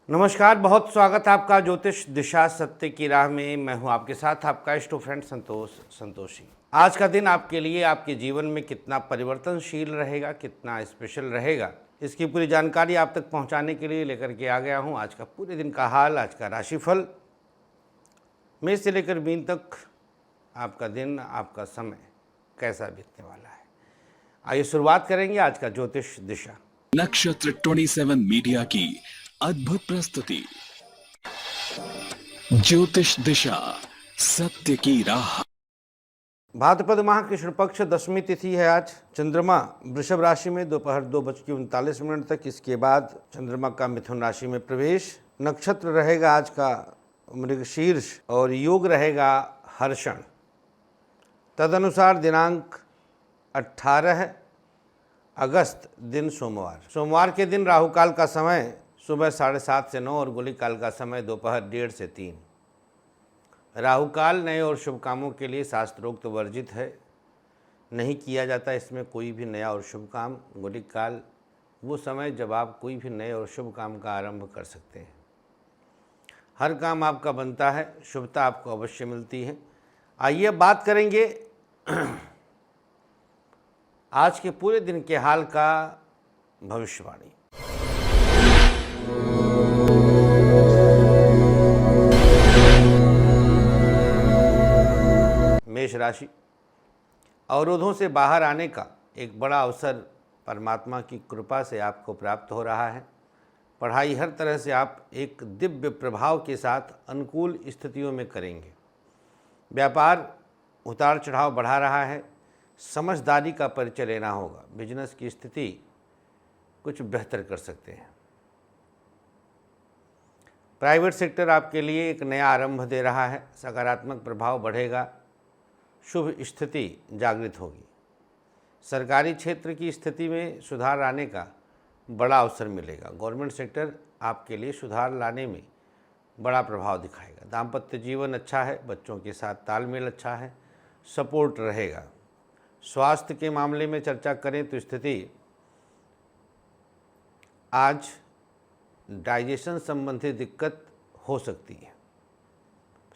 नमस्कार, बहुत स्वागत है आपका ज्योतिष दिशा सत्य की राह में। मैं हूं आपके साथ आपका इष्ट फ्रेंड संतोषी। आज का दिन आपके लिए आपके जीवन में कितना परिवर्तनशील रहेगा, कितना स्पेशल रहेगा, इसकी पूरी जानकारी आप तक पहुंचाने के लिए लेकर के आ गया हूं। आज का पूरे दिन का हाल, आज का राशिफल, मेष से लेकर मीन तक आपका दिन, आपका समय कैसा बीतने वाला है। आइए शुरुआत करेंगे आज का ज्योतिष दिशा। नक्षत्र 27 मीडिया की अद्भुत प्रस्तुति ज्योतिष दिशा सत्य की राह। भाद्रपद माह कृष्ण पक्ष दशमी तिथि है आज। चंद्रमा वृषभ राशि में दोपहर 2:39 तक, इसके बाद चंद्रमा का मिथुन राशि में प्रवेश। नक्षत्र रहेगा आज का मृगशीर्ष और योग रहेगा हर्षण। तदनुसार दिनांक 18 अगस्त दिन सोमवार के दिन राहु काल का समय सुबह 7:30 से 9 और गुलिक काल का समय दोपहर 1:30 से 3। राहु काल नए और शुभ कामों के लिए शास्त्रोक्त वर्जित है, नहीं किया जाता इसमें कोई भी नया और शुभ काम। गुलिक काल वो समय जब आप कोई भी नए और शुभ काम का आरंभ कर सकते हैं। हर काम आपका बनता है, शुभता आपको अवश्य मिलती है। आइए बात करेंगे आज के पूरे दिन के हाल का भविष्यवाणी। मेष राशि, अवरोधों से बाहर आने का एक बड़ा अवसर परमात्मा की कृपा से आपको प्राप्त हो रहा है। पढ़ाई हर तरह से आप एक दिव्य प्रभाव के साथ अनुकूल स्थितियों में करेंगे। व्यापार उतार चढ़ाव बढ़ा रहा है, समझदारी का परिचय लेना होगा। बिजनेस की स्थिति कुछ बेहतर कर सकते हैं। प्राइवेट सेक्टर आपके लिए एक नया आरंभ दे रहा है, सकारात्मक प्रभाव बढ़ेगा, शुभ स्थिति जागृत होगी। सरकारी क्षेत्र की स्थिति में सुधार आने का बड़ा अवसर मिलेगा। गवर्नमेंट सेक्टर आपके लिए सुधार लाने में बड़ा प्रभाव दिखाएगा। दाम्पत्य जीवन अच्छा है, बच्चों के साथ तालमेल अच्छा है, सपोर्ट रहेगा। स्वास्थ्य के मामले में चर्चा करें तो स्थिति आज डाइजेशन संबंधी दिक्कत हो सकती है।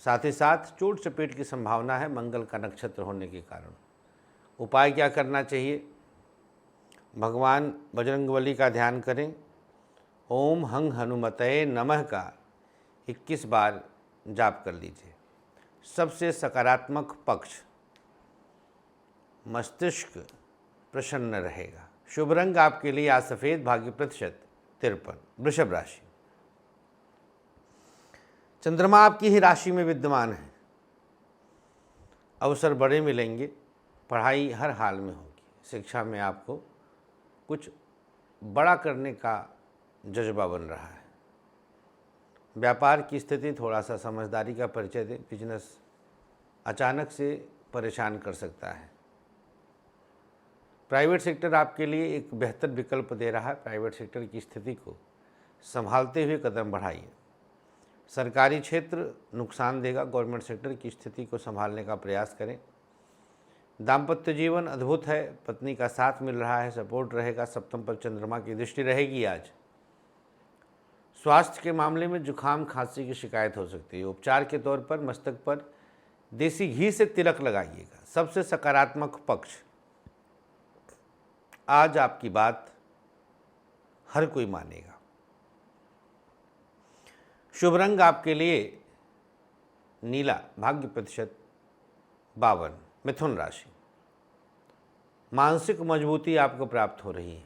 साथ ही साथ चोट चपेट की संभावना है मंगल का नक्षत्र होने के कारण। उपाय क्या करना चाहिए? भगवान बजरंगबली का ध्यान करें। ओम हंग हनुमतये नमः का 21 बार जाप कर लीजिए। सबसे सकारात्मक पक्ष, मस्तिष्क प्रसन्न रहेगा। शुभ रंग आपके लिए आज सफ़ेद, भाग्य प्रतिशत 53। वृषभ राशि, चंद्रमा आपकी ही राशि में विद्यमान है, अवसर बड़े मिलेंगे। पढ़ाई हर हाल में होगी। शिक्षा में आपको कुछ बड़ा करने का जज्बा बन रहा है। व्यापार की स्थिति थोड़ा सा समझदारी का परिचय दें। बिजनेस अचानक से परेशान कर सकता है। प्राइवेट सेक्टर आपके लिए एक बेहतर विकल्प दे रहा है। प्राइवेट सेक्टर की स्थिति को संभालते हुए कदम बढ़ाइए। सरकारी क्षेत्र नुकसान देगा, गवर्नमेंट सेक्टर की स्थिति को संभालने का प्रयास करें। दाम्पत्य जीवन अद्भुत है, पत्नी का साथ मिल रहा है, सपोर्ट रहेगा। सप्तम पर चंद्रमा की दृष्टि रहेगी आज। स्वास्थ्य के मामले में जुखाम खांसी की शिकायत हो सकती है। उपचार के तौर पर मस्तक पर देसी घी से तिलक लगाइएगा। सबसे सकारात्मक पक्ष, आज आपकी बात हर कोई मानेगा। शुभ रंग आपके लिए नीला, भाग्य प्रतिशत 52। मिथुन राशि, मानसिक मजबूती आपको प्राप्त हो रही है।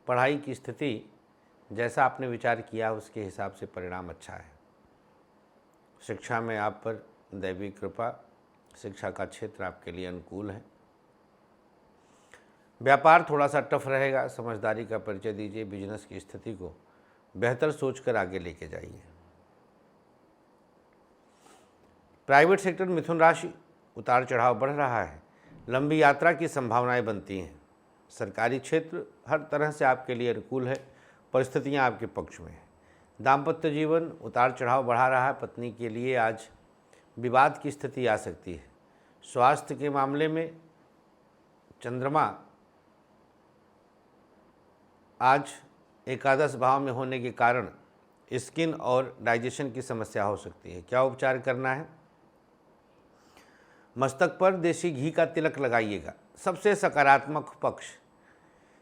पढ़ाई की स्थिति जैसा आपने विचार किया उसके हिसाब से परिणाम अच्छा है। शिक्षा में आप पर दैवी कृपा, शिक्षा का क्षेत्र आपके लिए अनुकूल है। व्यापार थोड़ा सा टफ रहेगा, समझदारी का परिचय दीजिए। बिजनेस की स्थिति को बेहतर सोचकर आगे लेके जाइए। प्राइवेट सेक्टर मिथुन राशि, उतार चढ़ाव बढ़ रहा है, लंबी यात्रा की संभावनाएं बनती हैं। सरकारी क्षेत्र हर तरह से आपके लिए अनुकूल है, परिस्थितियां आपके पक्ष में हैं। दाम्पत्य जीवन उतार चढ़ाव बढ़ा रहा है, पत्नी के लिए आज विवाद की स्थिति आ सकती है। स्वास्थ्य के मामले में चंद्रमा आज एकादश भाव में होने के कारण स्किन और डाइजेशन की समस्या हो सकती है। क्या उपचार करना है? मस्तक पर देसी घी का तिलक लगाइएगा। सबसे सकारात्मक पक्ष,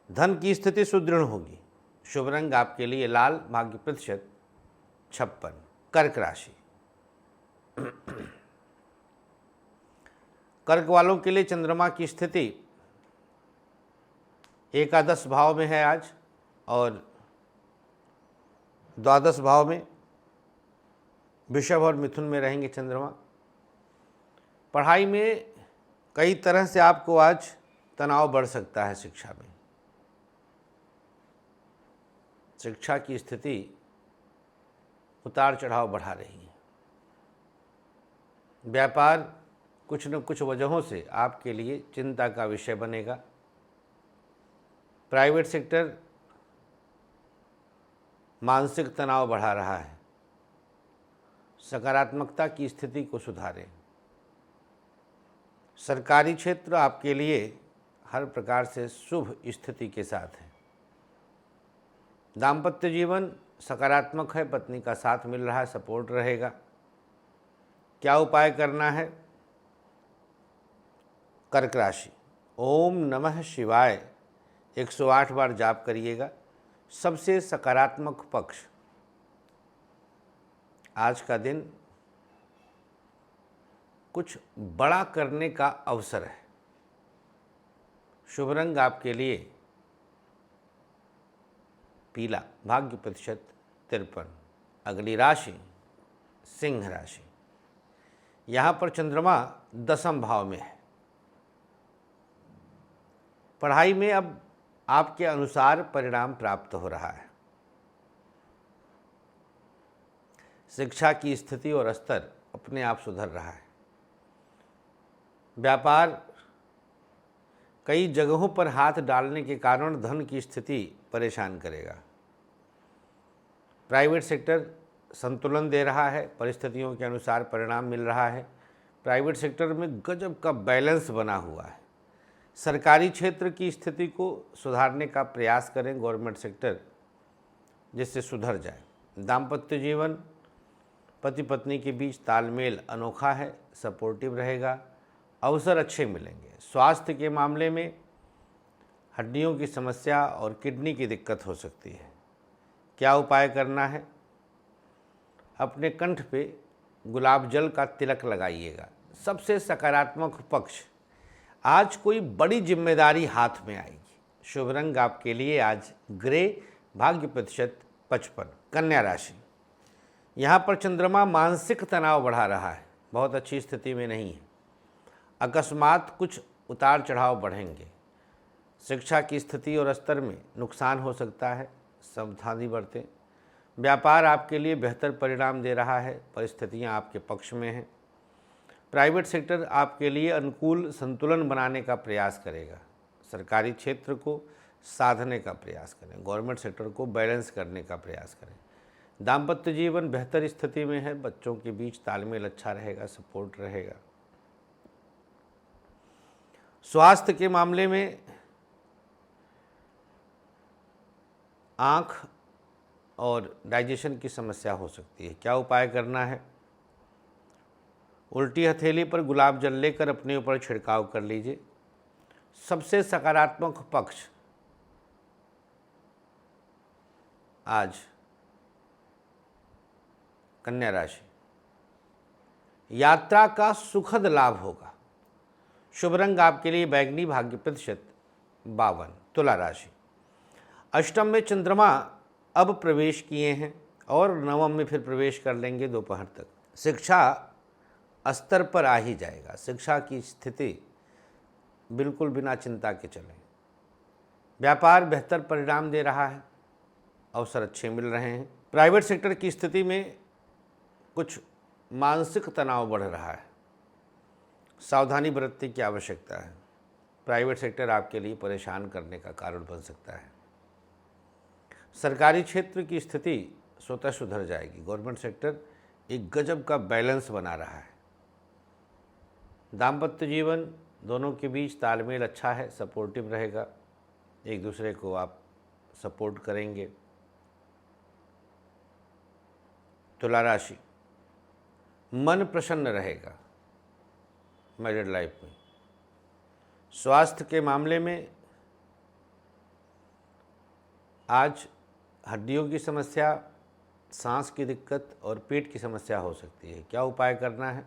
धन की स्थिति सुदृढ़ होगी। शुभ रंग आपके लिए लाल, भाग्य प्रतिशत 56। कर्क राशि, कर्क वालों के लिए चंद्रमा की स्थिति एकादश भाव में है आज, और द्वादश भाव में वृषभ और मिथुन में रहेंगे चंद्रमा। पढ़ाई में कई तरह से आपको आज तनाव बढ़ सकता है। शिक्षा में शिक्षा की स्थिति उतार चढ़ाव बढ़ा रही है। व्यापार कुछ न कुछ वजहों से आपके लिए चिंता का विषय बनेगा। प्राइवेट सेक्टर मानसिक तनाव बढ़ा रहा है। सकारात्मकता की स्थिति को सुधारें। सरकारी क्षेत्र आपके लिए हर प्रकार से शुभ स्थिति के साथ है। दाम्पत्य जीवन सकारात्मक है, पत्नी का साथ मिल रहा है, सपोर्ट रहेगा। क्या उपाय करना है? कर्क राशि, ओम नमः शिवाय 108 बार जाप करिएगा। सबसे सकारात्मक पक्ष, आज का दिन कुछ बड़ा करने का अवसर है। शुभ रंग आपके लिए पीला, भाग्य प्रतिशत 53। अगली राशि सिंह राशि। यहाँ पर चंद्रमा दसम भाव में है। पढ़ाई में अब आपके अनुसार परिणाम प्राप्त हो रहा है। शिक्षा की स्थिति और स्तर अपने आप सुधर रहा है। व्यापार कई जगहों पर हाथ डालने के कारण धन की स्थिति परेशान करेगा। प्राइवेट सेक्टर संतुलन दे रहा है, परिस्थितियों के अनुसार परिणाम मिल रहा है। प्राइवेट सेक्टर में गजब का बैलेंस बना हुआ है। सरकारी क्षेत्र की स्थिति को सुधारने का प्रयास करें गवर्नमेंट सेक्टर, जिससे सुधर जाए। दाम्पत्य जीवन पति पत्नी के बीच तालमेल अनोखा है, सपोर्टिव रहेगा, अवसर अच्छे मिलेंगे। स्वास्थ्य के मामले में हड्डियों की समस्या और किडनी की दिक्कत हो सकती है। क्या उपाय करना है? अपने कंठ पे गुलाब जल का तिलक लगाइएगा। सबसे सकारात्मक पक्ष, आज कोई बड़ी जिम्मेदारी हाथ में आएगी। शुभ रंग आपके लिए आज ग्रे, भाग्य प्रतिशत 55। कन्या राशि, यहाँ पर चंद्रमा मानसिक तनाव बढ़ा रहा है, बहुत अच्छी स्थिति में नहीं है। अकस्मात कुछ उतार चढ़ाव बढ़ेंगे। शिक्षा की स्थिति और स्तर में नुकसान हो सकता है, सावधानी बरतें। व्यापार आपके लिए बेहतर परिणाम दे रहा है, परिस्थितियाँ आपके पक्ष में हैं। प्राइवेट सेक्टर आपके लिए अनुकूल संतुलन बनाने का प्रयास करेगा। सरकारी क्षेत्र को साधने का प्रयास करें, गवर्नमेंट सेक्टर को बैलेंस करने का प्रयास करें। दाम्पत्य जीवन बेहतर स्थिति में है, बच्चों के बीच तालमेल अच्छा रहेगा, सपोर्ट रहेगा। स्वास्थ्य के मामले में आँख और डाइजेशन की समस्या हो सकती है। क्या उपाय करना है? उल्टी हथेली पर गुलाब जल लेकर अपने ऊपर छिड़काव कर लीजिए। सबसे सकारात्मक पक्ष, आज कन्या राशि, यात्रा का सुखद लाभ होगा। शुभ रंग आपके लिए बैगनी, भाग्य प्रतिशत 52। तुला राशि, अष्टम में चंद्रमा अब प्रवेश किए हैं और नवम में फिर प्रवेश कर लेंगे दोपहर तक। शिक्षा स्तर पर आ ही जाएगा। शिक्षा की स्थिति बिल्कुल बिना चिंता के चलें। व्यापार बेहतर परिणाम दे रहा है, अवसर अच्छे मिल रहे हैं। प्राइवेट सेक्टर की स्थिति में कुछ मानसिक तनाव बढ़ रहा है, सावधानी बरतने की आवश्यकता है। प्राइवेट सेक्टर आपके लिए परेशान करने का कारण बन सकता है। सरकारी क्षेत्र की स्थिति स्वतः सुधर जाएगी। गवर्नमेंट सेक्टर एक गजब का बैलेंस बना रहा है। दाम्पत्य जीवन दोनों के बीच तालमेल अच्छा है, सपोर्टिव रहेगा, एक दूसरे को आप सपोर्ट करेंगे। तुला राशि, मन प्रसन्न रहेगा मैरिड लाइफ में। स्वास्थ्य के मामले में आज हड्डियों की समस्या, सांस की दिक्कत और पेट की समस्या हो सकती है। क्या उपाय करना है?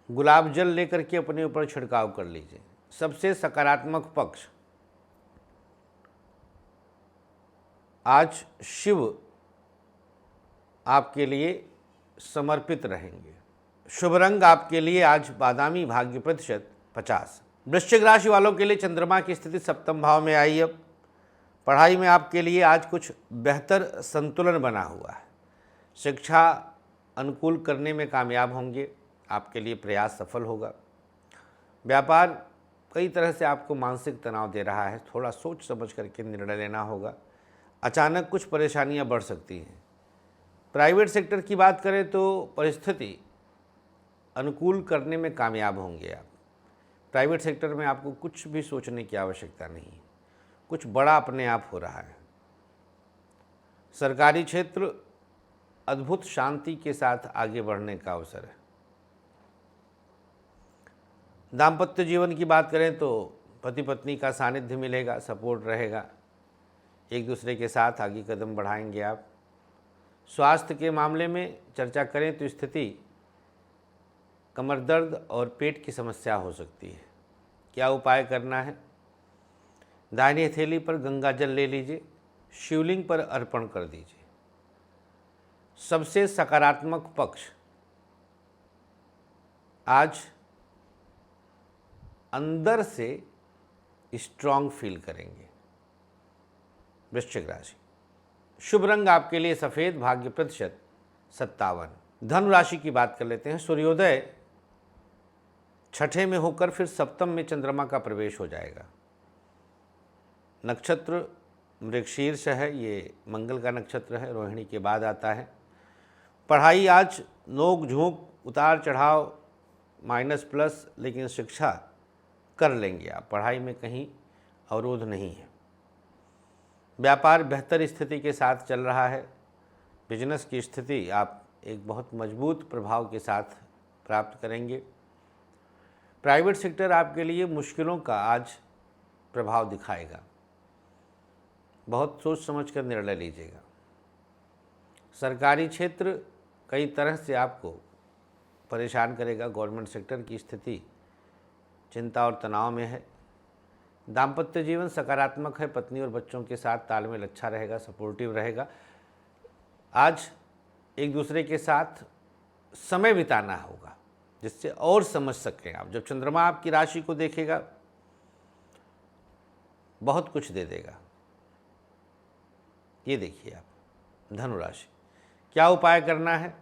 गुलाब जल लेकर के अपने ऊपर छिड़काव कर लीजिए। सबसे सकारात्मक पक्ष आज शिव आपके लिए समर्पित रहेंगे। शुभ रंग आपके लिए आज बादामी, भाग्य प्रतिशत 50। वृश्चिक राशि वालों के लिए चंद्रमा की स्थिति सप्तम भाव में आई। अब पढ़ाई में आपके लिए आज कुछ बेहतर संतुलन बना हुआ है। शिक्षा अनुकूल करने में कामयाब होंगे, आपके लिए प्रयास सफल होगा। व्यापार कई तरह से आपको मानसिक तनाव दे रहा है, थोड़ा सोच समझ करके निर्णय लेना होगा। अचानक कुछ परेशानियां बढ़ सकती हैं। प्राइवेट सेक्टर की बात करें तो परिस्थिति अनुकूल करने में कामयाब होंगे आप। प्राइवेट सेक्टर में आपको कुछ भी सोचने की आवश्यकता नहीं है, कुछ बड़ा अपने आप हो रहा है। सरकारी क्षेत्र अद्भुत शांति के साथ आगे बढ़ने का अवसर है। दाम्पत्य जीवन की बात करें तो पति पत्नी का सानिध्य मिलेगा, सपोर्ट रहेगा, एक दूसरे के साथ आगे कदम बढ़ाएंगे आप। स्वास्थ्य के मामले में चर्चा करें तो स्थिति कमर दर्द और पेट की समस्या हो सकती है। क्या उपाय करना है? दाहिनी हथेली पर गंगा जल ले लीजिए, शिवलिंग पर अर्पण कर दीजिए। सबसे सकारात्मक पक्ष आज अंदर से स्ट्रांग फील करेंगे। वृश्चिक राशि, शुभ रंग आपके लिए सफ़ेद, भाग्य प्रतिशत 57। धनु राशि की बात कर लेते हैं। सूर्योदय छठे में होकर फिर सप्तम में चंद्रमा का प्रवेश हो जाएगा। नक्षत्र मृगशीर्ष है, ये मंगल का नक्षत्र है, रोहिणी के बाद आता है। पढ़ाई आज नोक झोंक, उतार चढ़ाव, माइनस प्लस, लेकिन शिक्षा कर लेंगे आप। पढ़ाई में कहीं अवरोध नहीं है। व्यापार बेहतर स्थिति के साथ चल रहा है। बिजनेस की स्थिति आप एक बहुत मजबूत प्रभाव के साथ प्राप्त करेंगे। प्राइवेट सेक्टर आपके लिए मुश्किलों का आज प्रभाव दिखाएगा, बहुत सोच समझ कर निर्णय लीजिएगा। सरकारी क्षेत्र कई तरह से आपको परेशान करेगा। गवर्नमेंट सेक्टर की स्थिति चिंता और तनाव में है। दाम्पत्य जीवन सकारात्मक है, पत्नी और बच्चों के साथ तालमेल अच्छा रहेगा, सपोर्टिव रहेगा। आज एक दूसरे के साथ समय बिताना होगा जिससे और समझ सकें आप। जब चंद्रमा आपकी राशि को देखेगा बहुत कुछ दे देगा। ये देखिए आप धनु राशि, क्या उपाय करना है?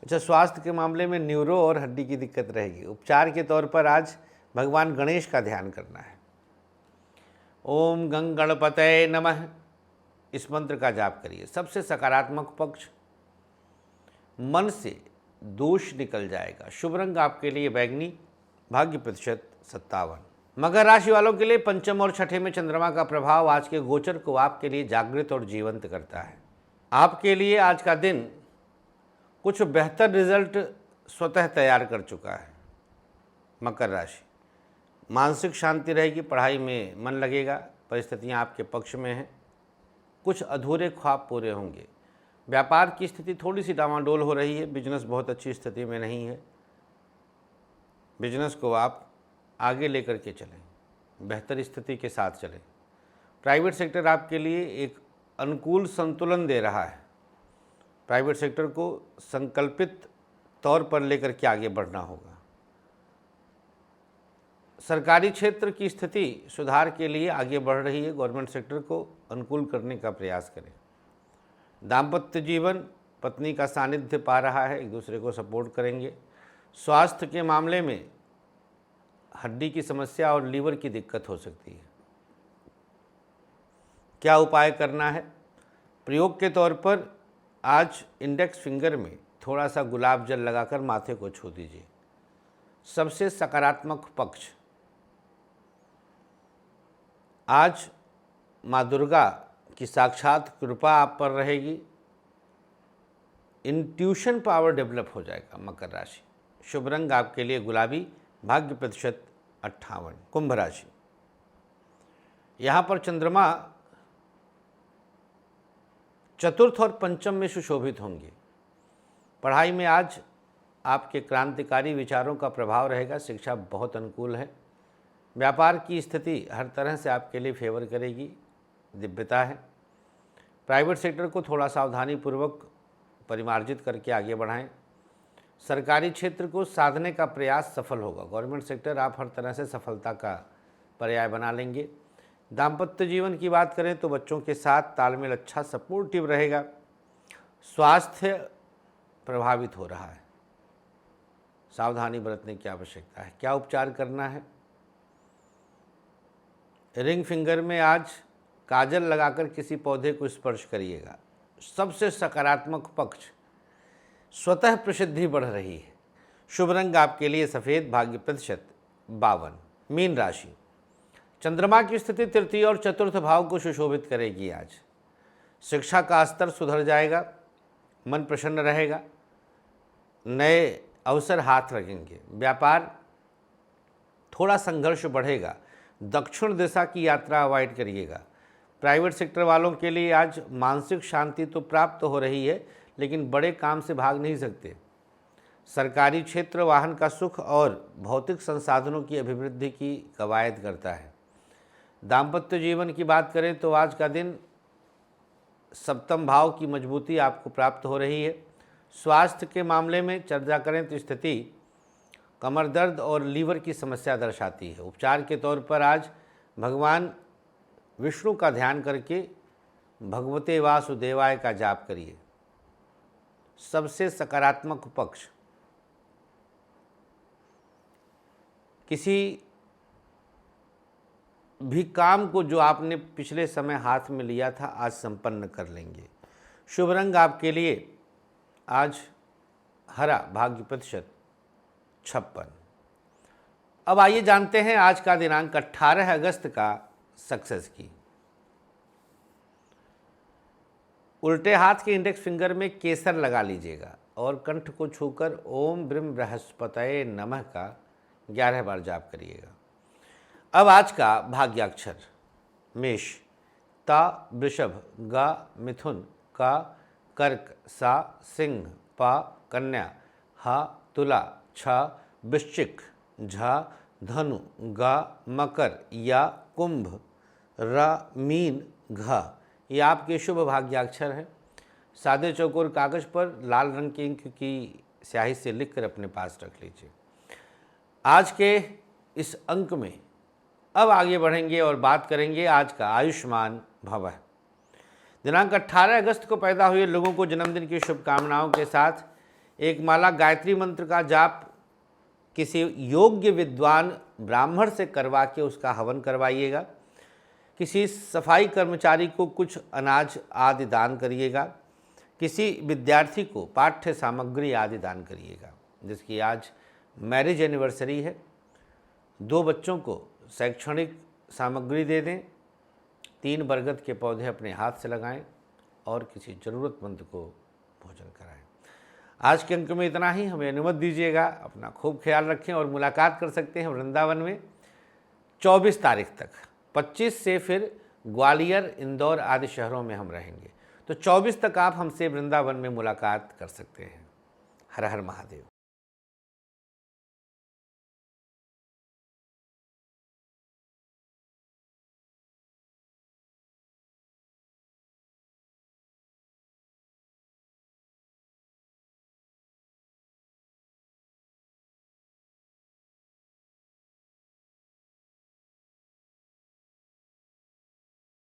अच्छा, स्वास्थ्य के मामले में न्यूरो और हड्डी की दिक्कत रहेगी। उपचार के तौर पर आज भगवान गणेश का ध्यान करना है। ओम गंग गणपतये नमः, इस मंत्र का जाप करिए। सबसे सकारात्मक पक्ष, मन से दोष निकल जाएगा। शुभ रंग आपके लिए बैंगनी, भाग्य प्रतिशत 57। मकर राशि वालों के लिए पंचम और छठे में चंद्रमा का प्रभाव आज के गोचर को आपके लिए जागृत और जीवंत करता है। आपके लिए आज का दिन कुछ बेहतर रिजल्ट स्वतः तैयार कर चुका है। मकर राशि, मानसिक शांति रहेगी, पढ़ाई में मन लगेगा, परिस्थितियां आपके पक्ष में हैं, कुछ अधूरे ख्वाब पूरे होंगे। व्यापार की स्थिति थोड़ी सी डामाडोल हो रही है, बिजनेस बहुत अच्छी स्थिति में नहीं है। बिजनेस को आप आगे लेकर के चलें, बेहतर स्थिति के साथ चलें। प्राइवेट सेक्टर आपके लिए एक अनुकूल संतुलन दे रहा है। प्राइवेट सेक्टर को संकल्पित तौर पर लेकर के आगे बढ़ना होगा। सरकारी क्षेत्र की स्थिति सुधार के लिए आगे बढ़ रही है। गवर्नमेंट सेक्टर को अनुकूल करने का प्रयास करें। दाम्पत्य जीवन पत्नी का सानिध्य पा रहा है, एक दूसरे को सपोर्ट करेंगे। स्वास्थ्य के मामले में हड्डी की समस्या और लीवर की दिक्कत हो सकती है। क्या उपाय करना है? प्रयोग के तौर पर आज इंडेक्स फिंगर में थोड़ा सा गुलाब जल लगाकर माथे को छू दीजिए। सबसे सकारात्मक पक्ष, आज माँ दुर्गा की साक्षात कृपा आप पर रहेगी। इंट्यूशन पावर डेवलप हो जाएगा। मकर राशि, शुभ रंग आपके लिए गुलाबी, भाग्य प्रतिशत 58। कुंभ राशि, यहाँ पर चंद्रमा चतुर्थ और पंचम में सुशोभित होंगे। पढ़ाई में आज आपके क्रांतिकारी विचारों का प्रभाव रहेगा। शिक्षा बहुत अनुकूल है। व्यापार की स्थिति हर तरह से आपके लिए फेवर करेगी, दिव्यता है। प्राइवेट सेक्टर को थोड़ा सावधानीपूर्वक परिमार्जित करके आगे बढ़ाएं। सरकारी क्षेत्र को साधने का प्रयास सफल होगा। गवर्नमेंट सेक्टर आप हर तरह से सफलता का पर्याय बना लेंगे। दाम्पत्य जीवन की बात करें तो बच्चों के साथ तालमेल अच्छा सपोर्टिव रहेगा। स्वास्थ्य प्रभावित हो रहा है, सावधानी बरतने की आवश्यकता है। क्या उपचार करना है? रिंग फिंगर में आज काजल लगाकर किसी पौधे को स्पर्श करिएगा। सबसे सकारात्मक पक्ष, स्वतः प्रसिद्धि बढ़ रही है। शुभ रंग आपके लिए सफ़ेद, भाग्य प्रतिशत 52। मीन राशि, चंद्रमा की स्थिति तृतीय और चतुर्थ भाव को सुशोभित करेगी। आज शिक्षा का स्तर सुधर जाएगा, मन प्रसन्न रहेगा, नए अवसर हाथ लगेंगे। व्यापार थोड़ा संघर्ष बढ़ेगा। दक्षिण दिशा की यात्रा अवॉइड करिएगा। प्राइवेट सेक्टर वालों के लिए आज मानसिक शांति तो प्राप्त हो रही है, लेकिन बड़े काम से भाग नहीं सकते। सरकारी क्षेत्र वाहन का सुख और भौतिक संसाधनों की अभिवृद्धि की कवायद करता है। दाम्पत्य जीवन की बात करें तो आज का दिन सप्तम भाव की मजबूती आपको प्राप्त हो रही है। स्वास्थ्य के मामले में चर्चा करें तो स्थिति कमर दर्द और लीवर की समस्या दर्शाती है। उपचार के तौर पर आज भगवान विष्णु का ध्यान करके भगवते वासुदेवाय का जाप करिए। सबसे सकारात्मक पक्ष, किसी भी काम को जो आपने पिछले समय हाथ में लिया था आज संपन्न कर लेंगे। शुभ रंग आपके लिए आज हरा, भाग्य प्रतिशत 56। अब आइए जानते हैं आज का दिनांक 18 अगस्त का सक्सेस की। उल्टे हाथ के इंडेक्स फिंगर में केसर लगा लीजिएगा और कंठ को छूकर ओम ब्रह्म बृहस्पतये नमः का 11 बार जाप करिएगा। अब आज का भाग्याक्षर मेष, ता वृषभ, गा मिथुन, का कर्क, सा सिंह, पा कन्या, हा तुला, छा वृश्चिक, झा धनु, गा मकर, या कुंभ, रा मीन, घा। ये आपके शुभ भाग्याक्षर हैं। सादे चौकोर कागज पर लाल रंग की इंक की स्याही से लिखकर अपने पास रख लीजिए। आज के इस अंक में अब आगे बढ़ेंगे और बात करेंगे आज का आयुष्मान भवः। दिनांक 18 अगस्त को पैदा हुए लोगों को जन्मदिन की शुभकामनाओं के साथ एक माला गायत्री मंत्र का जाप किसी योग्य विद्वान ब्राह्मण से करवा के उसका हवन करवाइएगा। किसी सफाई कर्मचारी को कुछ अनाज आदि दान करिएगा। किसी विद्यार्थी को पाठ्य सामग्री आदि दान करिएगा जिसकी आज मैरिज एनिवर्सरी है। 2 बच्चों को शैक्षणिक सामग्री दे दें। 3 बरगद के पौधे अपने हाथ से लगाएं और किसी ज़रूरतमंद को भोजन कराएं। आज के अंक में इतना ही। हमें अनुमति दीजिएगा। अपना खूब ख्याल रखें और मुलाकात कर सकते हैं वृंदावन में 24 तारीख तक। 25 से फिर ग्वालियर, इंदौर आदि शहरों में हम रहेंगे। तो 24 तक आप हमसे वृंदावन में मुलाकात कर सकते हैं। हर हर महादेव।